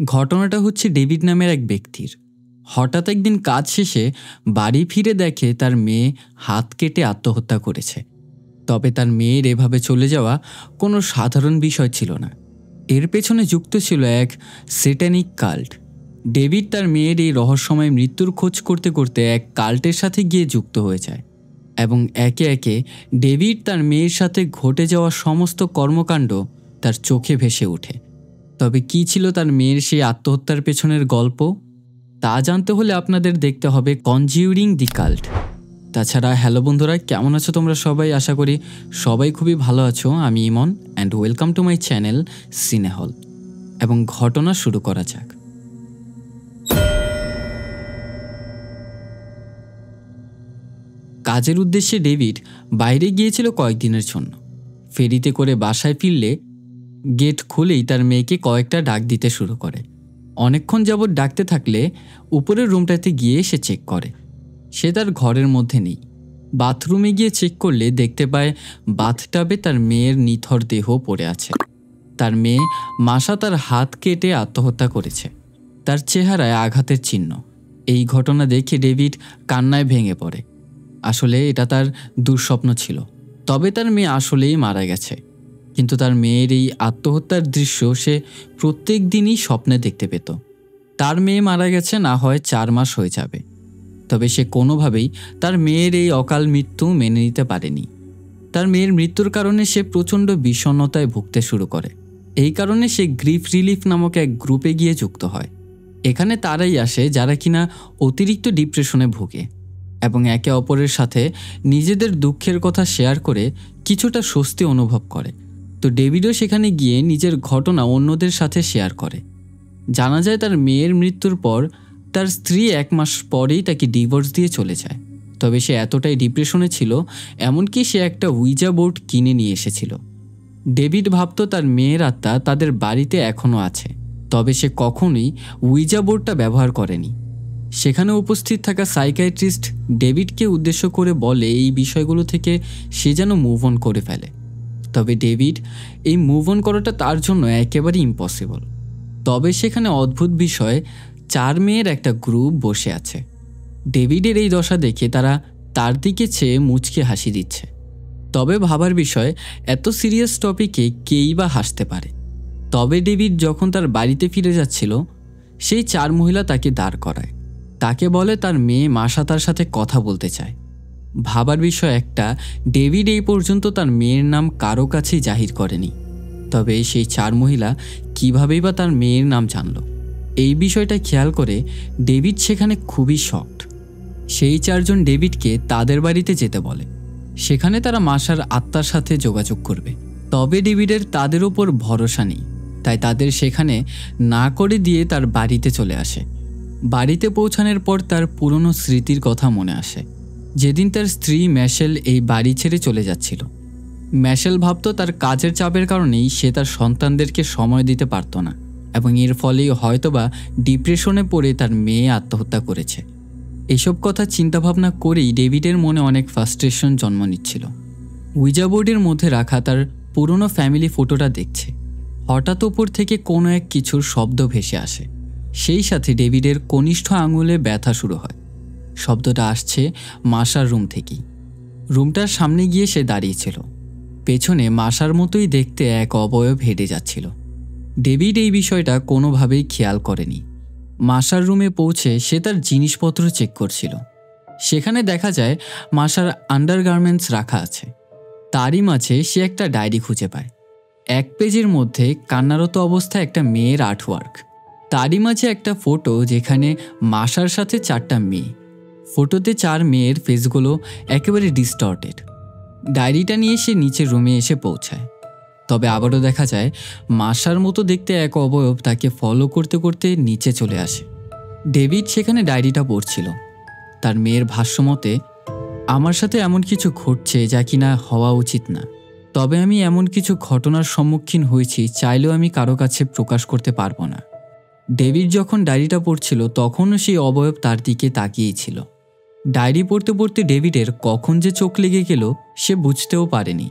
ঘটনাটা হচ্ছে ডেভিড নামের এক ব্যক্তির। হঠাৎ একদিন কাজ শেষে বাড়ি ফিরে দেখে তার মেয়ে হাত কেটে আত্মহত্যা করেছে। তবে তার মেয়ের এভাবে চলে যাওয়া কোনো সাধারণ বিষয় ছিল না। এর পেছনে যুক্ত ছিল এক স্যাটানিক কাল্ট। ডেভিড তার মেয়ের এই রহস্যময় মৃত্যুর খোঁজ করতে করতে এক কাল্টের সাথে গিয়ে যুক্ত হয়ে যায় এবং একে একে ডেভিড তার মেয়ের সাথে ঘটে যাওয়া সমস্ত কর্মকাণ্ড তার চোখে ভেসে ওঠে। তবে কী ছিল তার মেয়ের সেই আত্মহত্যার পেছনের গল্প, তা জানতে হলে আপনাদের দেখতে হবে কনজিউরিং দি কাল্ট। তাছাড়া হ্যালো বন্ধুরা, কেমন আছো তোমরা সবাই? আশা করি সবাই খুবই ভালো আছো। আমি Emon and welcome to my channel Cinehall. এবং ঘটনা শুরু করা যাক। কাজের উদ্দেশ্যে ডেভিড বাইরে গিয়েছিল কয়েকদিনের জন্য। ফেরিতে করে বাসায় ফিরলে গেট খুলেই তার মেয়েকে কয়েকটা ডাক দিতে শুরু করে। অনেকক্ষণ যাবৎ ডাকতে থাকলে উপরের রুমটাতে গিয়ে সে চেক করে। সে তার ঘরের মধ্যে নেই। বাথরুমে গিয়ে চেক করলে দেখতে পায় বাথটাবে তার মেয়ের নিথর দেহ পড়ে আছে। তার মেয়ে মাসা তার হাত কেটে আত্মহত্যা করেছে। তার চেহারায় আঘাতের চিহ্ন। এই ঘটনা দেখে ডেভিড কান্নায় ভেঙে পড়ে। আসলে এটা তার দুঃস্বপ্ন ছিল। তবে তার মেয়ে আসলেই মারা গেছে। কিন্তু তার মেয়ের এই আত্মহত্যার দৃশ্য সে প্রত্যেক দিনই স্বপ্নে দেখতে পেত। তার মেয়ে মারা গেছে না হয় 4 মাস হয়ে যাবে। তবে সে কোনোভাবেই তার মেয়ের এই অকাল মৃত্যু মেনে নিতে পারেনি। তার মেয়ের মৃত্যুর কারণে সে প্রচণ্ড বিষণ্ণতায় ভুগতে শুরু করে। এই কারণে সে গ্রিফ রিলিফ নামক এক গ্রুপে গিয়ে যুক্ত হয়। এখানে তারাই আসে যারা কিনা অতিরিক্ত ডিপ্রেশনে ভোগে এবং একে অপরের সাথে নিজেদের দুঃখের কথা শেয়ার করে কিছুটা স্বস্তি অনুভব করে। তো ডেভিডও সেখানে গিয়ে নিজের ঘটনা অন্যদের সাথে শেয়ার করে। জানা যায় তার মেয়ের মৃত্যুর পর তার স্ত্রী 1 মাস পরেই তাকে ডিভোর্স দিয়ে চলে যায়। তবে সে এতটাই ডিপ্রেশনে ছিল, এমনকি সে একটা উইজা বোর্ড কিনে নিয়ে এসেছিল। ডেভিড ভাবত তার মেয়ের আত্মা তাদের বাড়িতে এখনও আছে। তবে সে কখনোই উইজা বোর্ডটা ব্যবহার করেনি। সেখানে উপস্থিত থাকা সাইকিয়াট্রিস্ট ডেভিডকে উদ্দেশ্য করে বলে এই বিষয়গুলো থেকে সে যেন মুভ অন করে ফেলে। তবে ডেভিড এই মুভ অন করাটা তার জন্য একেবারেই ইম্পসিবল। তবে সেখানে অদ্ভুত বিষয়, 4 মেয়ের একটা গ্রুপ বসে আছে। ডেভিডের এই দশা দেখে তারা তার দিকে চেয়ে মুচকে হাসি দিচ্ছে। তবে ভাবার বিষয়, এত সিরিয়াস টপিকে কেই বা হাসতে পারে। তবে ডেভিড যখন তার বাড়িতে ফিরে যাচ্ছিল, সেই 4 মহিলা তাকে দাঁড় করায়। তাকে বলে তার মেয়ে মাসা তার সাথে কথা বলতে চায়। ভাবার বিষয় একটা, ডেভিড এই পর্যন্ত তার মেয়ের নাম কারো কাছেই জাহির করেনি। তবে সেই 4 মহিলা কীভাবেই বা তার মেয়ের নাম জানল, এই বিষয়টা খেয়াল করে ডেভিড সেখানে খুবই শকড। সেই 4 জন ডেভিডকে তাদের বাড়িতে যেতে বলে। সেখানে তারা মাসার আত্মার সাথে যোগাযোগ করবে। তবে ডেভিডের তাদের ওপর ভরসা নেই, তাই তাদের সেখানে না করে দিয়ে তার বাড়িতে চলে আসে। বাড়িতে পৌঁছানোর পর তার পুরনো স্মৃতির কথা মনে আসে, যেদিন তার স্ত্রী ম্যাশেল এই বাড়ি ছেড়ে চলে যাচ্ছিল। ম্যাশেল ভাবত তার কাজের চাপের কারণেই সে তার সন্তানদেরকে সময় দিতে পারত না এবং এর ফলেই হয়তোবা ডিপ্রেশনে পড়ে তার মেয়ে আত্মহত্যা করেছে। এসব কথা চিন্তাভাবনা করেই ডেভিডের মনে অনেক ফ্রাস্ট্রেশন জন্ম নিচ্ছিল। উইজা বোর্ডের মধ্যে রাখা তার পুরনো ফ্যামিলি ফটোটা দেখছে। হঠাৎ ওপর থেকে কোনো এক কিছুর শব্দ ভেসে আসে। সেই সাথে ডেভিডের কনিষ্ঠ আঙুলে ব্যথা শুরু হয়। শব্দটা আসছে মাসার রুম থেকেই। রুমটার সামনে গিয়ে সে দাঁড়িয়েছিল। পেছনে মাসার মতোই দেখতে এক অবয়ব হেঁটে যাচ্ছিল। ডেভিড এই বিষয়টা কোনোভাবেই খেয়াল করেনি। মাসার রুমে পৌঁছে সে তার জিনিসপত্র চেক করছিল। সেখানে দেখা যায় মাসার আন্ডারগার্মেন্টস রাখা আছে। তারই মাঝে সে একটা ডায়েরি খুঁজে পায়। 1 পেজের মধ্যে কান্নারত অবস্থায় একটা মেয়ের আর্টওয়ার্ক। তারই মাঝে একটা ফটো যেখানে মাসার সাথে 4টা মেয়ে। ফটোতে 4 মেয়ের ফেসগুলো একেবারে ডিস্টর্টেড। ডায়েরিটা নিয়ে সে নিচের রুমে এসে পৌঁছায়। তবে আবারও দেখা যায় মাসার মতো দেখতে এক অবয়ব তাকে ফলো করতে করতে নিচে চলে আসে। ডেভিড সেখানে ডায়েরিটা পড়ছিল। তার মেয়ের ভাষ্যমতে, আমার সাথে এমন কিছু ঘটছে যা কিনা হওয়া উচিত না। তবে আমি এমন কিছু ঘটনার সম্মুখীন হয়েছি চাইলেও আমি কারো কাছে প্রকাশ করতে পারবো না। ডেভিড যখন ডায়েরিটা পড়ছিল তখনও সেই অবয়ব তার দিকে তাকিয়েই ছিল। ডায়েরি পড়তে পড়তে ডেভিডের কখন যে চোখ লেগে গেল সে বুঝতেও পারেনি।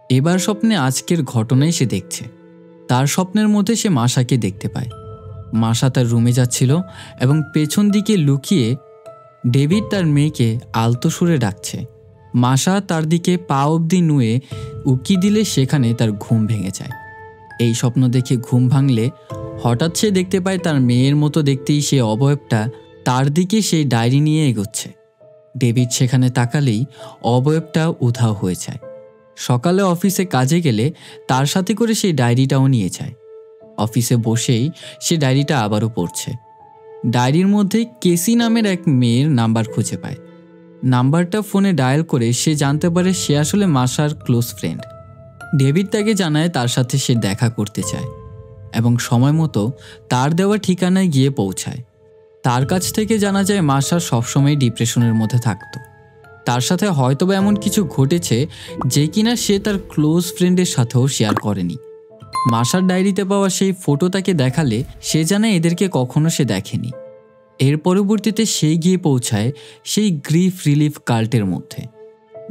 এবার স্বপ্নে আজকের ঘটনাই সে দেখছে। তার স্বপ্নের মধ্যে সে মাসাকে দেখতে পায়। মাশা তার রুমে যাচ্ছিল এবং পেছন দিকে লুকিয়ে ডেভিড তার মেয়েকে আলতো সুরে ডাকছে। মাশা তার দিকে পা অবধি নুয়ে উকি দিলে সেখানে তার ঘুম ভেঙে যায়। এই স্বপ্ন দেখে ঘুম ভাঙলে হঠাৎ সে দেখতে পায় তার মেয়ের মতো দেখতেই সে অবয়বটা তার দিকে সেই ডায়েরি নিয়ে এগোচ্ছে। ডেভিড সেখানে তাকালেই অবয়বটা উধাও হয়ে যায়। সকালে অফিসে কাজে গেলে তার সাথে করে সেই ডায়েরিটাও নিয়ে যায়। অফিসে বসেই সে ডায়েরিটা আবারও পড়ছে। ডায়েরির মধ্যে কেসি নামের এক মেয়ের নাম্বার খুঁজে পায়। নাম্বারটা ফোনে ডায়াল করে সে জানতে পারে সে আসলে মাশার ক্লোজ ফ্রেন্ড। ডেভিড তাকে জানায় তার সাথে সে দেখা করতে চায় এবং সময় মতো তার দেওয়া ঠিকানায় গিয়ে পৌঁছায়। তার কাছ থেকে জানা যায় মাশা সবসময় ডিপ্রেশনের মধ্যে থাকতো। তার সাথে হয়তোবা এমন কিছু ঘটেছে যে কিনা সে তার ক্লোজ ফ্রেন্ডের সাথেও শেয়ার করেনি। মাশার ডায়েরিতে পাওয়া সেই ফটো তাকে দেখালে সে জানে এদেরকে কখনো সে দেখেনি। এর পরবর্তীতে সে গিয়ে পৌঁছায় সেই গ্রিফ রিলিফ কাল্টের মধ্যে।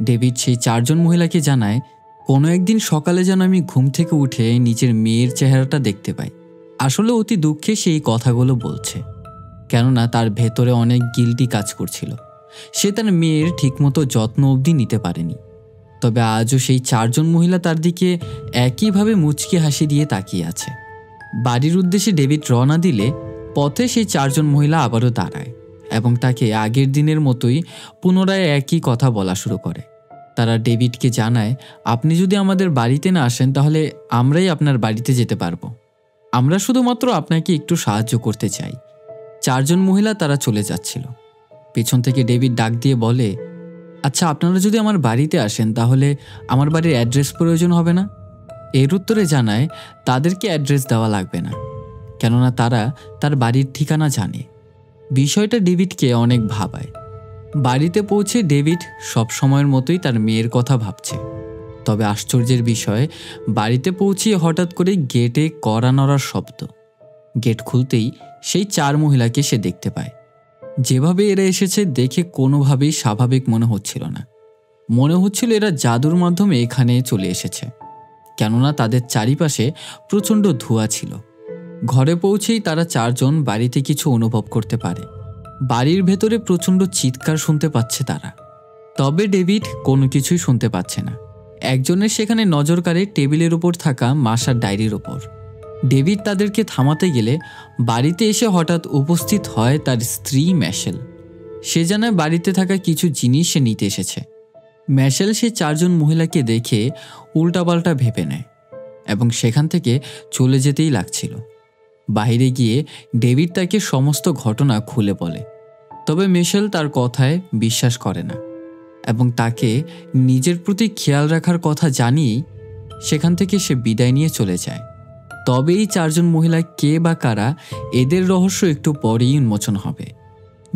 ডেভিড সেই 4 জন মহিলাকে জানায়, কোনো একদিন সকালে যেন আমি ঘুম থেকে উঠে নিজের মেয়ের চেহারাটা দেখতে পাই। আসলে অতি দুঃখে সেই কথাগুলো বলছে, কেননা তার ভেতরে অনেক গিল্টি কাজ করছিল। সে তার মেয়ের ঠিকমতো যত্ন অবধি নিতে পারেনি। তবে আজও সেই 4 জন মহিলা তার দিকে একইভাবে মুচকি হাসি দিয়ে তাকিয়ে আছে। বাড়ির উদ্দেশ্যে ডেভিড রওনা দিলে পথে সেই 4 জন মহিলা আবারও দাঁড়ায় এবং তাকে আগের দিনের মতোই পুনরায় একই কথা বলা শুরু করে। তারা ডেভিডকে জানায়, আপনি যদি আমাদের বাড়িতে না আসেন তাহলে আমরাই আপনার বাড়িতে যেতে পারবো। আমরা শুধুমাত্র আপনাকে একটু সাহায্য করতে চাই। 4 জন মহিলা তারা চলে যাচ্ছিল। পেছন থেকে ডেভিড ডাক দিয়ে বলে, আচ্ছা, আপনারা যদি আমার বাড়িতে আসেন তাহলে আমার বাড়ির অ্যাড্রেস প্রয়োজন হবে না? এর উত্তরে জানায় তাদেরকে অ্যাড্রেস দেওয়া লাগবে না, কেননা তারা তার বাড়ির ঠিকানা জানে। বিষয়টা ডেভিডকে অনেক ভাবায়। বাড়িতে পৌঁছে ডেভিড সব সময়ের মতোই তার মেয়ের কথা ভাবছে। তবে আশ্চর্যের বিষয়, বাড়িতে পৌঁছিয়ে হঠাৎ করে গেটে কড়া নড়ার শব্দ। গেট খুলতেই সেই 4 মহিলাকে সে দেখতে পায়। যেভাবে এরা এসেছে দেখে কোনোভাবেই স্বাভাবিক মনে হচ্ছিল না। মনে হচ্ছিল এরা জাদুর মাধ্যমে এখানে চলে এসেছে, কেননা তাদের চারিপাশে প্রচণ্ড ধোঁয়া ছিল। ঘরে পৌঁছেই তারা 4 জন বাড়িতে কিছু অনুভব করতে পারে। বাড়ির ভেতরে প্রচণ্ড চিৎকার শুনতে পাচ্ছে তারা। তবে ডেভিড কোনো কিছুই শুনতে পাচ্ছে না। একজনের সেখানে নজর কাড়ে টেবিলের ওপর থাকা মাশার ডায়েরির ওপর। ডেভিড তাদেরকে থামাতে গেলে বাড়িতে এসে হঠাৎ উপস্থিত হয় তার স্ত্রী ম্যাশেল। সে জানায় বাড়িতে থাকা কিছু জিনিস সে নিতে এসেছে। ম্যাশেল সে 4 জন মহিলাকে দেখে উল্টাপাল্টা ভেবে নেয় এবং সেখান থেকে চলে যেতেই লাগছিল। বাইরে গিয়ে ডেভিড তাকে সমস্ত ঘটনা খুলে বলে। তবে ম্যাশেল তার কথায় বিশ্বাস করে না এবং তাকে নিজের প্রতি খেয়াল রাখার কথা জানিয়েই সেখান থেকে সে বিদায় নিয়ে চলে যায়। তবে এই 4 জন মহিলা কে বা কারা, এদের রহস্য একটু পরেই উন্মোচন হবে।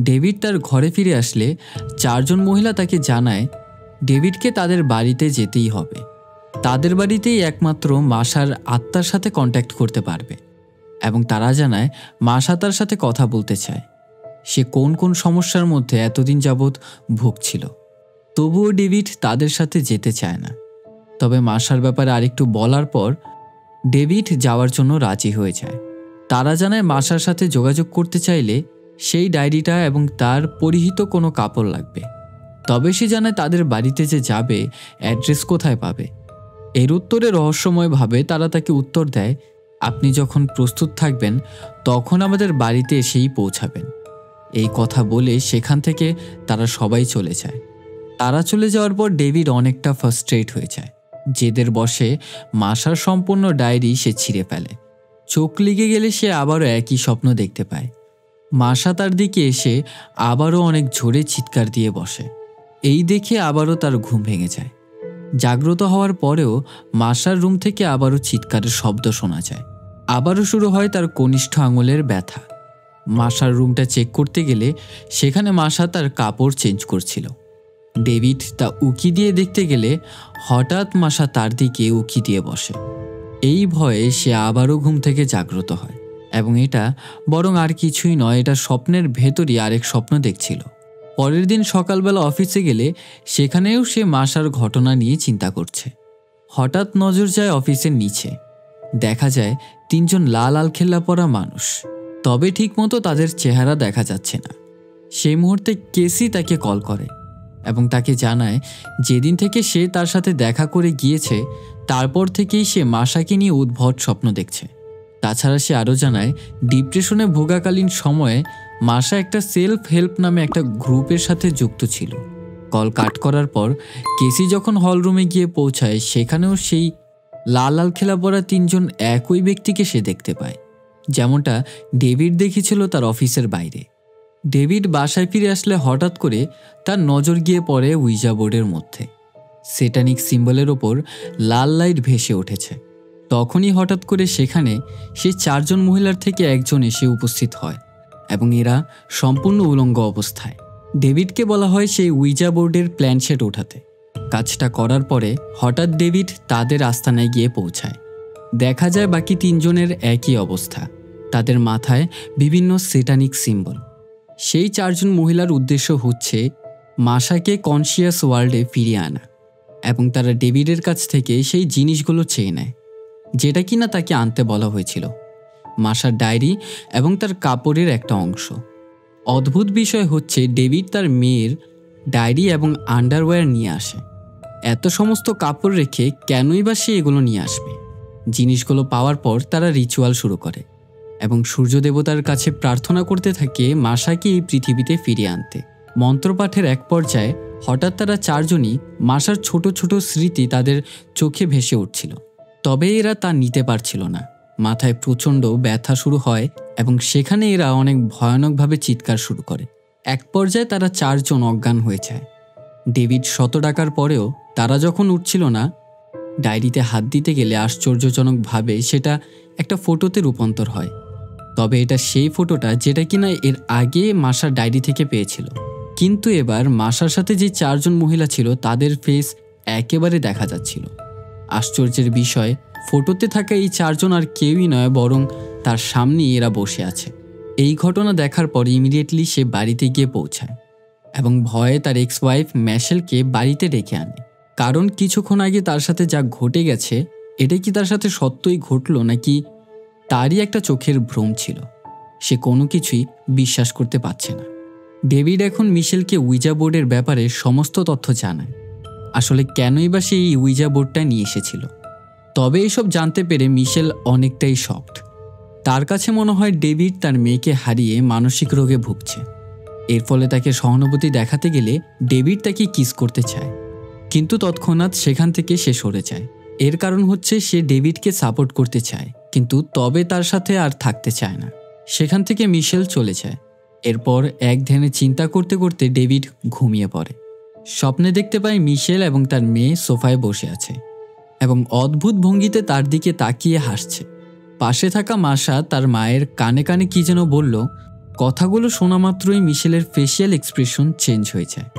ডেভিড তার ঘরে ফিরে আসলে 4 জন মহিলা তাকে জানায় ডেভিডকে তাদের বাড়িতে যেতেই হবে। তাদের বাড়িতেই একমাত্র মাশার আত্মার সাথে কন্ট্যাক্ট করতে পারবে এবং তারা জানায় মাশা তার সাথে কথা বলতে চায়। সে কোন কোন সমস্যার মধ্যে এতদিন যাবৎ ভুগছিল। তবুও ডেভিড তাদের সাথে যেতে চায় না। তবে মাশার ব্যাপারে আরেকটু বলার পর ডেভিড যাওয়ার জন্য রাজি হয়ে যায়। তারা জানায় মাশার সাথে যোগাযোগ করতে চাইলে সেই ডায়েরিটা এবং তার পরিহিত কোনো কাপড় লাগবে। তবে সে জানায় তাদের বাড়িতে যে যাবে অ্যাড্রেস কোথায় পাবে। এর উত্তরে রহস্যময়ভাবে তারা তাকে উত্তর দেয়, আপনি যখন প্রস্তুত থাকবেন তখন আমাদের বাড়িতে এসেই পৌঁছাবেন। এই কথা বলে সেখান থেকে তারা সবাই চলে যায়। তারা চলে যাওয়ার পর ডেভিড অনেকটা ফ্রাস্ট্রেট হয়ে যায়। জেদের বসে মাশার সম্পূর্ণ ডায়েরি সে ছিঁড়ে ফেলে। চোখ লেগে গেলে সে আবারও একই স্বপ্ন দেখতে পায়। মাশা তার দিকে এসে আবারও অনেক জোরে চিৎকার দিয়ে বসে। এই দেখে আবারও তার ঘুম ভেঙে যায়। জাগ্রত হওয়ার পরেও মাশার রুম থেকে আবারও চিৎকারের শব্দ শোনা যায়। আবারও শুরু হয় তার কনিষ্ঠ আঙুলের ব্যথা। মাশার রুমটা চেক করতে গেলে সেখানে মাশা তার কাপড় চেঞ্জ করছিল। ডেভিড তা উকি দিয়ে দেখতে গেলে হঠাৎ মাশা তার দিকে উকি দিয়ে বসে। এই ভয়ে সে আবারও ঘুম থেকে জাগ্রত হয় এবং এটা বরং আর কিছুই নয়, এটা স্বপ্নের ভেতরই আরেক স্বপ্ন দেখছিল। পরের দিন সকালবেলা অফিসে গেলে সেখানেও সে মাশার ঘটনা নিয়ে চিন্তা করছে। হঠাৎ নজর যায় অফিসের নিচে। দেখা যায় 3 জন লাল আলখেল্লা পরা মানুষ। তবে ঠিকমতো তাদের চেহারা দেখা যাচ্ছে না। সেই মুহূর্তে কেসি তাকে কল করে এবং তাকে জানায় যেদিন থেকে সে তার সাথে দেখা করে গিয়েছে তারপর থেকেই সে মাসাকে নিয়ে উদ্ভট স্বপ্ন দেখছে। তাছাড়া সে আরও জানায় ডিপ্রেশনে ভোগাকালীন সময়ে মাসা একটা সেলফ হেল্প নামে একটা গ্রুপের সাথে যুক্ত ছিল। কল কাট করার পর কেসি যখন হলরুমে গিয়ে পৌঁছায় সেখানেও সেই লাল লাল খেলা পরা 3 জন একই ব্যক্তিকে সে দেখতে পায়, যেমনটা ডেভিড দেখেছিল তার অফিসের বাইরে। ডেভিড বাসায় ফিরে আসলে হঠাৎ করে তার নজর গিয়ে পড়ে উইজা বোর্ডের মধ্যে। স্যাটানিক সিম্বলের ওপর লাল লাইট ভেসে উঠেছে। তখনই হঠাৎ করে সেখানে সেই 4 জন মহিলার থেকে একজন এসে উপস্থিত হয় এবং এরা সম্পূর্ণ উলঙ্গ অবস্থায়। ডেভিডকে বলা হয় সেই উইজা বোর্ডের প্ল্যানশেট ওঠাতে। কাজটা করার পরে হঠাৎ ডেভিড তাদের আস্তানায় গিয়ে পৌঁছায়। দেখা যায় বাকি 3 জনের একই অবস্থা, তাদের মাথায় বিভিন্ন স্যাটানিক সিম্বল। সেই 4 জন মহিলার উদ্দেশ্য হচ্ছে মাসাকে কনসিয়াস ওয়ার্ল্ডে ফিরিয়ে আনা এবং তারা ডেভিডের কাছ থেকে সেই জিনিসগুলো চেয়ে নেয় যেটা কিনা তাকে আনতে বলা হয়েছিল, মাসার ডায়েরি এবং তার কাপড়ের একটা অংশ। অদ্ভুত বিষয় হচ্ছে ডেভিড তার মেয়ের ডায়েরি এবং আন্ডারওয়্যার নিয়ে আসে। এত সমস্ত কাপড় রেখে কেনই বা সে এগুলো নিয়ে আসবে? জিনিসগুলো পাওয়ার পর তারা রিচুয়াল শুরু করে এবং সূর্য দেবতার কাছে প্রার্থনা করতে থাকে মাসাকে এই পৃথিবীতে ফিরিয়ে আনতে। মন্ত্রপাঠের এক পর্যায়ে হঠাৎ তারা 4 জনই মাসার ছোট ছোট স্মৃতি তাদের চোখে ভেসে উঠছিল, তবে এরা তা নিতে পারছিল না। মাথায় প্রচণ্ড ব্যথা শুরু হয় এবং সেখানে এরা অনেক ভয়ানকভাবে চিৎকার শুরু করে। এক পর্যায়ে তারা 4 জন অজ্ঞান হয়ে যায়। ডেভিড শত ডাকার পরেও তারা যখন উঠছিল না, ডায়েরিতে হাত দিতে গেলে আশ্চর্যজনকভাবে সেটা একটা ফটোতে রূপান্তর হয়। তবে এটা সেই ফটোটা যেটা কিনা এর আগে মাসার ডায়েরি থেকে পেয়েছিল, কিন্তু এবার মাসার সাথে যে 4 জন মহিলা ছিল তাদের ফেস একেবারে দেখা যাচ্ছিল। আশ্চর্যের বিষয়, ফটোতে থাকা এই 4 জন আর কেউই নয়, বরং তার সামনেই এরা বসে আছে। এই ঘটনা দেখার পর ইমিডিয়েটলি সে বাড়িতে গিয়ে পৌঁছায় এবং ভয়ে তার এক্স ওয়াইফ ম্যাশেলকে বাড়িতে ডেকে আনে, কারণ কিছুক্ষণ আগে তার সাথে যা ঘটে গেছে এটা কি তার সাথে সত্যই ঘটলো নাকি তারই একটা চোখের ভ্রম ছিল। সে কোনো কিছুই বিশ্বাস করতে পারছে না। ডেভিড এখন মিশেলকে উইজা বোর্ডের ব্যাপারে সমস্ত তথ্য জানায়, আসলে কেনই বা সে এই উইজা বোর্ডটা নিয়ে এসেছিল। তবে এইসব জানতে পেরে মিশেল অনেকটাই শকড। তার কাছে মনে হয় ডেভিড তার মেয়েকে হারিয়ে মানসিক রোগে ভুগছে। এর ফলে তাকে সহানুভূতি দেখাতে গেলে ডেভিড তাকে কিস করতে চায়, কিন্তু তৎক্ষণাৎ সেখান থেকে সে সরে যায়। এর কারণ হচ্ছে সে ডেভিডকে সাপোর্ট করতে চায়, কিন্তু তবে তার সাথে আর থাকতে চায় না। সেখান থেকে মিশেল চলে যায়। এরপর এক ধ্যানে চিন্তা করতে করতে ডেভিড ঘুমিয়ে পড়ে। স্বপ্নে দেখতে পায় মিশেল এবং তার মেয়ে সোফায় বসে আছে এবং অদ্ভুত ভঙ্গিতে তার দিকে তাকিয়ে হাসছে। পাশে থাকা মাসা তার মায়ের কানে কানে কি যেন বলল। কথাগুলো শোনা মাত্রই মিশেলের ফেসিয়াল এক্সপ্রেশন চেঞ্জ হয়ে যায়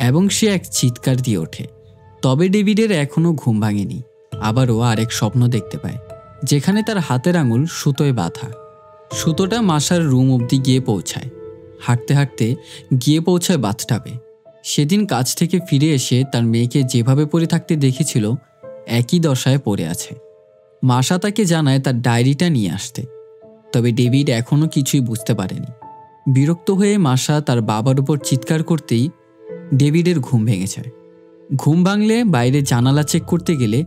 এবং সে এক চিৎকার দিয়ে ওঠে। তবে ডেভিডের এখনও ঘুম ভাঙেনি। আবারও আরেক স্বপ্ন দেখতে পায়, যেখানে তার হাতের আঙুল সুতোয় বাঁধা। সুতোটা মাসার রুম অবধি গিয়ে পৌঁছায়। হাঁটতে হাঁটতে গিয়ে পৌঁছায় বাথটাবে। সেদিন কাজ থেকে ফিরে এসে তার মেয়েকে যেভাবে পড়ে থাকতে দেখেছিল একই দশায় পড়ে আছে। মাসা তাকে জানায় তার ডায়েরিটা নিয়ে আসতে, তবে ডেভিড এখনও কিছুই বুঝতে পারেনি। বিরক্ত হয়ে মাসা তার বাবার উপর চিৎকার করতেই ডেভিডের ঘুম ভেঙে যায়। ঘুম ভাঙলে বাইরে জানালা চেক করতে গেলে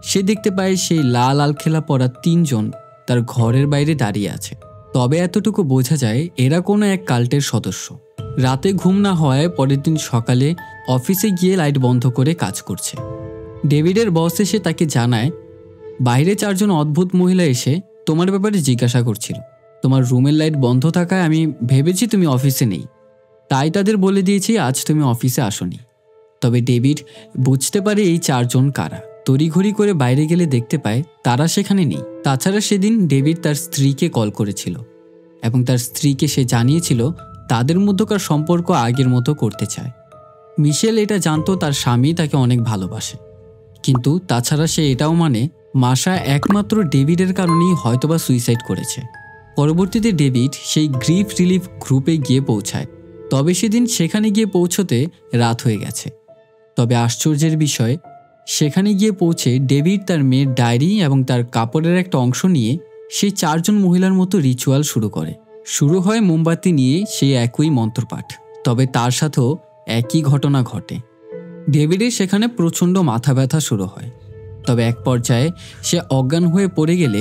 সে দেখতে পায় সেই লাল আলখেলা পরা 3 জন তার ঘরের বাইরে দাঁড়িয়ে আছে। তবে এতটুকু বোঝা যায় এরা কোনো এক কাল্টের সদস্য। রাতে ঘুম না হওয়ায় পরের দিন সকালে অফিসে গিয়ে লাইট বন্ধ করে কাজ করছে। ডেভিডের বস এসে তাকে জানায় বাইরে 4 জন অদ্ভুত মহিলা এসে তোমার ব্যাপারে জিজ্ঞাসা করছিল। তোমার রুমের লাইট বন্ধ থাকায় আমি ভেবেছি তুমি অফিসে নেই, তাই তাদের বলে দিয়েছি আজ তুমি অফিসে আসোনি। তবে ডেভিড বুঝতে পারে এই 4 জন কারা। তড়িঘড়ি করে বাইরে গেলে দেখতে পায় তারা সেখানে নেই। তাছাড়া সেদিন ডেভিড তার স্ত্রীকে কল করেছিল এবং তার স্ত্রীকে সে জানিয়েছিল তাদের মধ্যকার সম্পর্ক আগের মতো করতে চায়। মিশেল এটা জানতো তার স্বামী তাকে অনেক ভালোবাসে, কিন্তু তাছাড়া সে এটাও মানে মাসা একমাত্র ডেভিডের কারণেই হয়তোবা সুইসাইড করেছে। পরবর্তীতে ডেভিড সেই গ্রিফ রিলিফ গ্রুপে গিয়ে পৌঁছায়, তবে সেদিন সেখানে গিয়ে পৌঁছতে রাত হয়ে গেছে। তবে আশ্চর্যের বিষয়, সেখানে গিয়ে পৌঁছে ডেভিড তার মেয়ের ডায়েরি এবং তার কাপড়ের একটা অংশ নিয়ে সেই 4 জন মহিলার মতো রিচুয়াল শুরু করে। শুরু হয় মোমবাতি নিয়ে সেই একই মন্ত্রপাঠ, তবে তার সাথেও একই ঘটনা ঘটে। ডেভিডের সেখানে প্রচণ্ড মাথা ব্যথা শুরু হয়, তবে এক পর্যায়ে সে অজ্ঞান হয়ে পড়ে গেলে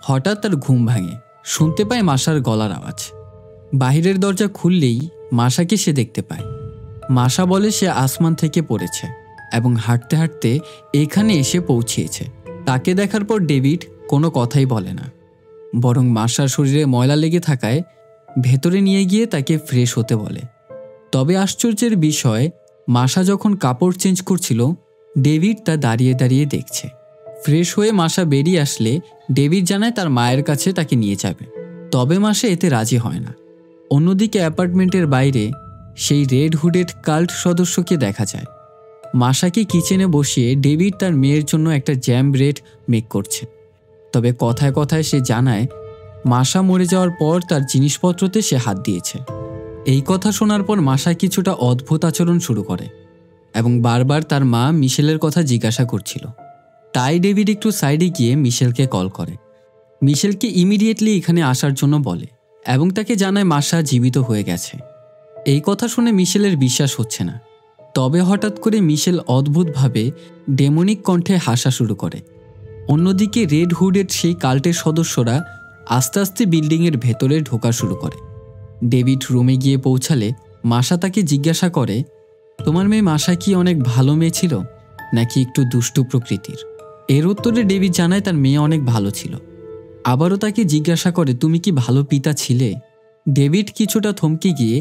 হঠাৎ তার ঘুম ভাঙে, শুনতে পায় মাসার গলার আওয়াজ। বাহিরের দরজা খুললেই মাসাকে সে দেখতে পায়। মাসা বলে সে আসমান থেকে পড়েছে এবং হাঁটতে হাঁটতে এখানে এসে পৌঁছিয়েছে। তাকে দেখার পর ডেভিড কোনো কথাই বলে না, বরং মাসার শরীরে ময়লা লেগে থাকায় ভেতরে নিয়ে গিয়ে তাকে ফ্রেশ হতে বলে। তবে আশ্চর্যের বিষয়, মাসা যখন কাপড় চেঞ্জ করছিল ডেভিড তা দাঁড়িয়ে দাঁড়িয়ে দেখছে। ফ্রেশ হয়ে মাসা বেরিয়ে আসলে ডেভিড জানায় তার মায়ের কাছে তাকে নিয়ে যাবে, তবে মাসা এতে রাজি হয় না। অন্যদিকে অ্যাপার্টমেন্টের বাইরে সেই রেড হুডেড কাল্ট সদস্যকে দেখা যায়। মাসাকে কিচেনে বসিয়ে ডেভিড তার মেয়ের জন্য একটা জ্যাম ব্রেড মেক করছে। তবে কথায় কথায় সে জানায় মাসা মরে যাওয়ার পর তার জিনিসপত্রতে সে হাত দিয়েছে। এই কথা শোনার পর মাসা কিছুটা অদ্ভুত আচরণ শুরু করে এবং বারবার তার মা মিশেলের কথা জিজ্ঞাসা করছিল। তাই ডেভিড একটু সাইডে গিয়ে মিশেলকে কল করে। মিশেলকে ইমিডিয়েটলি এখানে আসার জন্য বলে এবং তাকে জানায় মাসা জীবিত হয়ে গেছে। এই কথা শুনে মিশেলের বিশ্বাস হচ্ছে না। তবে হঠাৎ করে মিশেল অদ্ভুতভাবে ডেমনিক কণ্ঠে হাসা শুরু করে। অন্যদিকে রেড হুডের সেই কাল্টের সদস্যরা আস্তে আস্তে বিল্ডিংয়ের ভেতরে ঢোকা শুরু করে। ডেভিড রুমে গিয়ে পৌঁছালে মাসা তাকে জিজ্ঞাসা করে, তোমার মেয়ে মাসা কি অনেক ভালো মেয়ে ছিল নাকি একটু দুষ্টু প্রকৃতির? এর উত্তরে ডেভিড জানায় তার মেয়ে অনেক ভালো ছিল। আবারও তাকে জিজ্ঞাসা করে, তুমি কি ভালো পিতা ছিলে? ডেভিড কিছুটা থমকে গিয়ে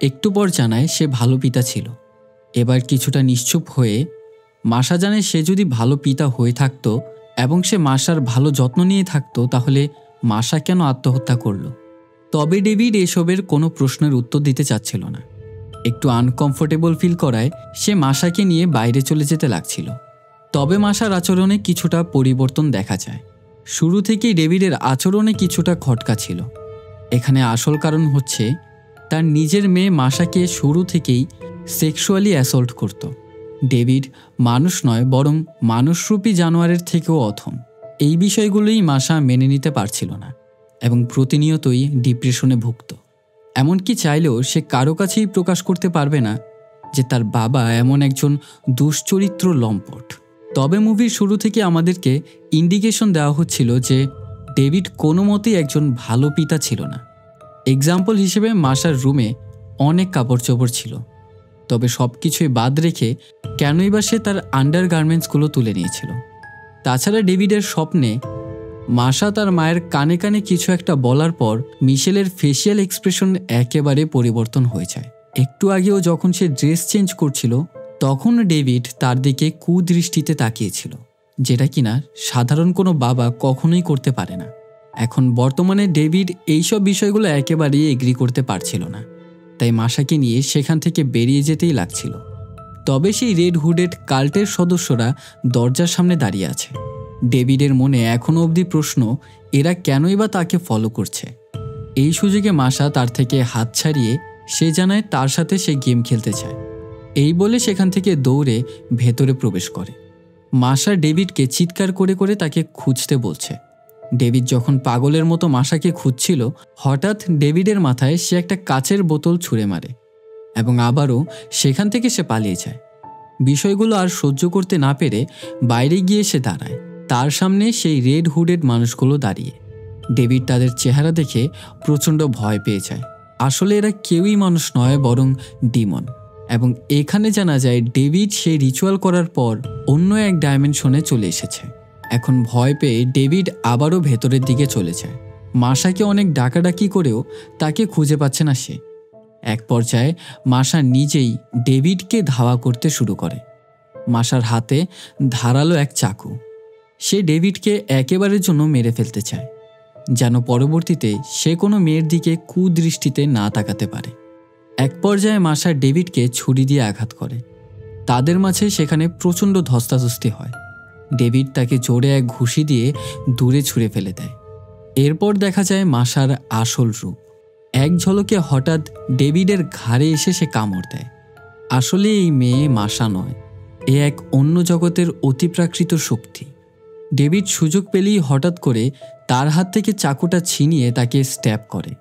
একটু পর জানায় সে ভালো পিতা ছিল। এবার কিছুটা নিশ্চুপ হয়ে মাসা জানায় সে যদি ভালো পিতা হয়ে থাকতো এবং সে মাসার ভালো যত্ন নিয়ে থাকতো তাহলে মাসা কেন আত্মহত্যা করলো? তবে ডেভিড এসবের কোনো প্রশ্নের উত্তর দিতে চাচ্ছিল না। একটু আনকমফোর্টেবল ফিল করায় সে মাসাকে নিয়ে বাইরে চলে যেতে লাগছিল। তবে মাসার আচরণে কিছুটা পরিবর্তন দেখা যায়। শুরু থেকেই ডেভিডের আচরণে কিছুটা খটকা ছিল। এখানে আসল কারণ হচ্ছে তার নিজের মেয়ে মাসাকে শুরু থেকেই সেক্সুয়ালি অ্যাসল্ট করত। ডেভিড মানুষ নয় বরং মানুষরূপী জানোয়ারের থেকেও অথম। এই বিষয়গুলোই মাসা মেনে নিতে পারছিল না এবং প্রতিনিয়তই ডিপ্রেশনে ভুগত। এমনকি চাইলেও সে কারো কাছেই প্রকাশ করতে পারবে না যে তার বাবা এমন একজন দুশ্চরিত্র লম্পট। তবে মুভির শুরু থেকে আমাদেরকে ইন্ডিকেশন দেওয়া হচ্ছিল যে ডেভিড কোনো মতেই একজন ভালো পিতা ছিল না। এক্সাম্পল হিসেবে মাসার রুমে অনেক কাপড় চোপড় ছিল, তবে সব কিছুই বাদ রেখে কেনই বা সে তার আন্ডারগার্মেন্টসগুলো তুলে নিয়েছিল? তাছাড়া ডেভিডের স্বপ্নে মাসা তার মায়ের কানে কানে কিছু একটা বলার পর মিশেলের ফেসিয়াল এক্সপ্রেশন একেবারে পরিবর্তন হয়ে যায়। একটু আগেও যখন সে ড্রেস চেঞ্জ করছিল তখন ডেভিড তার দিকে কুদৃষ্টিতে তাকিয়েছিল, যেটা কিনা সাধারণ কোনো বাবা কখনোই করতে পারে না। এখন বর্তমানে ডেভিড এইসব বিষয়গুলো একেবারেই এগ্রি করতে পারছিল না, তাই মাসাকে নিয়ে সেখান থেকে বেরিয়ে যেতেই লাগছিল। তবে সেই রেড হুডেড কাল্টের সদস্যরা দরজার সামনে দাঁড়িয়ে আছে। ডেভিডের মনে এখনও অবধি প্রশ্ন, এরা কেনই বা তাকে ফলো করছে? এই সুযোগে মাসা তার থেকে হাত ছাড়িয়ে সে জানায় তার সাথে সে গেম খেলতে চায়। এই বলে সেখান থেকে দৌড়ে ভেতরে প্রবেশ করে। মাসা ডেভিডকে চিৎকার করে করে তাকে খুঁজতে বলছে। ডেভিড যখন পাগলের মতো মাসাকে খুঁজছিল হঠাৎ ডেভিডের মাথায় সে একটা কাচের বোতল ছুঁড়ে মারে এবং আবারও সেখান থেকে সে পালিয়ে যায়। বিষয়গুলো আর সহ্য করতে না পেরে বাইরে গিয়ে সে দাঁড়ায়। তার সামনে সেই রেড হুডেড মানুষগুলো দাঁড়িয়ে। ডেভিড তাদের চেহারা দেখে প্রচণ্ড ভয় পেয়ে যায়। আসলে এরা কেউই মানুষ নয় বরং ডিমন, এবং এখানে জানা যায় ডেভিড সেই রিচুয়াল করার পর অন্য এক ডাইমেনশনে চলে এসেছে। এখন ভয় পেয়ে ডেভিড আবারও ভেতরের দিকে চলে যায়। মাসাকে অনেক ডাকাডাকি করেও তাকে খুঁজে পাচ্ছে না সে। এক পর্যায়ে মাসা নিজেই ডেভিডকে ধাওয়া করতে শুরু করে। মাসার হাতে ধারালো এক চাকু। সে ডেভিডকে একেবারের জন্য মেরে ফেলতে চায়, যেন পরবর্তীতে সে কোনো মেয়ের দিকে কুদৃষ্টিতে না তাকাতে পারে। এক পর্যায়ে মাসা ডেভিডকে ছুরি দিয়ে আঘাত করে। তাদের মাঝে সেখানে প্রচণ্ড ধস্তাধস্তি হয়। ডেভিড তাকে জোরে এক ঘুষি দিয়ে দূরে ছুঁড়ে ফেলে দেয়। এরপর দেখা যায় মাসার আসল রূপ। এক ঝলকে হঠাৎ ডেভিডের ঘাড়ে এসে সে কামড় দেয়। আসলে এই মেয়ে মাসা নয়, এ এক অন্য জগতের অতিপ্রাকৃত শক্তি। ডেভিড সুযোগ পেলেই হঠাৎ করে তার হাত থেকে চাকুটা ছিনিয়ে তাকে স্ট্যাব করে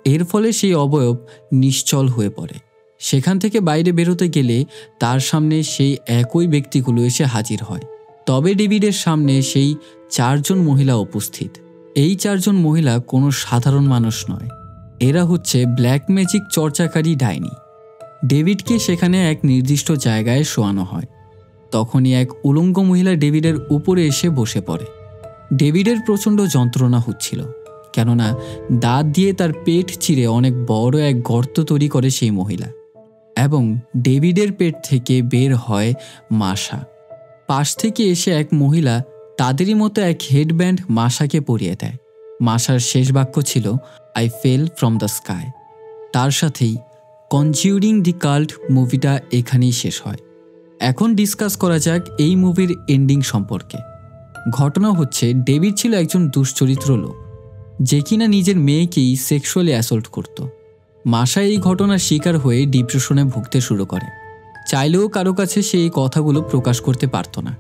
এর ফলে সেই অবয়ব নিশ্চল হয়ে পড়ে। সেখান থেকে বাইরে বেরোতে গেলে তার সামনে সেই একই ব্যক্তিগুলো এসে হাজির হয়। তবে ডেভিডের সামনে সেই 4 জন মহিলা উপস্থিত। এই 4 জন মহিলা কোনো সাধারণ মানুষ নয়, এরা হচ্ছে ব্ল্যাক ম্যাজিক চর্চাকারী ডাইনি। ডেভিডকে সেখানে এক নির্দিষ্ট জায়গায় শোয়ানো হয়। তখনই এক উলঙ্গ মহিলা ডেভিডের উপরে এসে বসে পড়ে। ডেভিডের প্রচণ্ড যন্ত্রণা হচ্ছিল, কেননা দাঁত দিয়ে তার পেট চিরে অনেক বড় এক গর্ত তৈরি করে সেই মহিলা, এবং ডেভিডের পেট থেকে বের হয় মাশা। পাশ থেকে এসে এক মহিলা তাদেরই মতো এক হেডব্যান্ড মাশাকে পরিয়ে দেয়। মাশার শেষ বাক্য ছিল, I fail from the sky. তার সাথেই কনজিউরিং দি কাল্ট মুভিটা এখানেই শেষ হয়। এখন ডিসকাস করা যাক এই মুভির এন্ডিং সম্পর্কে। ঘটনা হচ্ছে, ডেভিড ছিল একজন দুশ্চরিত্র লোক, যে কিনা নিজের মেয়েকেই সেক্সুয়ালি অ্যাসল্ট করত। মাশা এই ঘটনার শিকার হয়ে ডিপ্রেশনে ভুগতে শুরু করে। চাইলেও কারো কাছে সে এই কথাগুলো প্রকাশ করতে পারত না।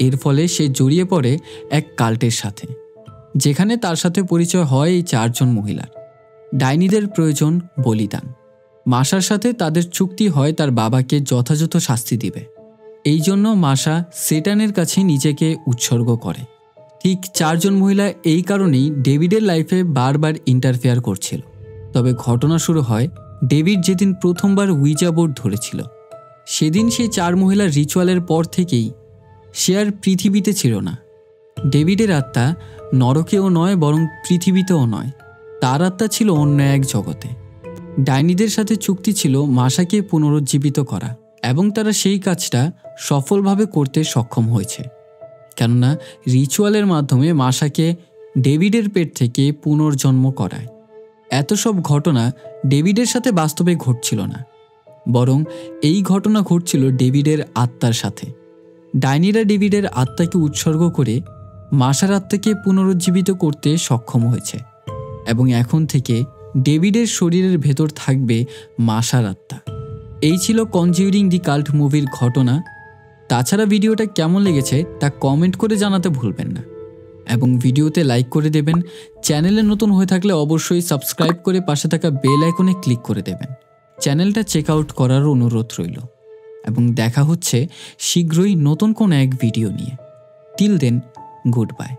এর ফলে সে জড়িয়ে পড়ে এক কাল্টের সাথে, যেখানে তার সাথে পরিচয় হয় এই 4 জন মহিলার। ডাইনিদের প্রয়োজন বলিদান। মাশার সাথে তাদের চুক্তি হয় তার বাবাকে যথাযথ শাস্তি দিবে। এই জন্য মাশা সেটানের কাছে নিজেকে উৎসর্গ করে। ঠিক 4 জন মহিলা এই কারণেই ডেভিডের লাইফে বারবার ইন্টারফেয়ার করছিল। তবে ঘটনা শুরু হয় ডেভিড যেদিন প্রথমবার উইজা বোর্ড ধরেছিল। সেদিন সেই 4 মহিলার রিচুয়ালের পর থেকেই সে আর পৃথিবীতে ছিল না। ডেভিডের আত্মা নরকেও নয়, বরং পৃথিবীতেও নয়, তার আত্মা ছিল অন্য এক জগতে। ডাইনিদের সাথে চুক্তি ছিল মাশাকে পুনরুজ্জীবিত করা, এবং তারা সেই কাজটা সফলভাবে করতে সক্ষম হয়েছে, কেননা রিচুয়ালের মাধ্যমে মাশাকে ডেভিডের পেট থেকে পুনর্জন্ম করায়। এত সব ঘটনা ডেভিডের সাথে বাস্তবে ঘটছিল না, বরং এই ঘটনা ঘটছিল ডেভিডের আত্মার সাথে। ডাইনিরা ডেভিডের আত্মাকে উৎসর্গ করে মাশার আত্মাকে পুনরুজ্জীবিত করতে সক্ষম হয়েছে, এবং এখন থেকে ডেভিডের শরীরের ভেতর থাকবে মাশার আত্মা। এই ছিল কনজিউরিং দি কাল্ট মুভির ঘটনা। তাছাড়া ভিডিওটা কেমন লেগেছে তা কমেন্ট করে জানাতে ভুলবেন না, এবং ভিডিওতে লাইক করে দেবেন। চ্যানেলে নতুন হয়ে থাকলে অবশ্যই সাবস্ক্রাইব করে পাশে থাকা বেল আইকনে ক্লিক করে দেবেন। চ্যানেলটা চেক আউট করার অনুরোধ রইল, এবং দেখা হচ্ছে শীঘ্রই নতুন কোনো এক ভিডিও নিয়ে। Till then, good by.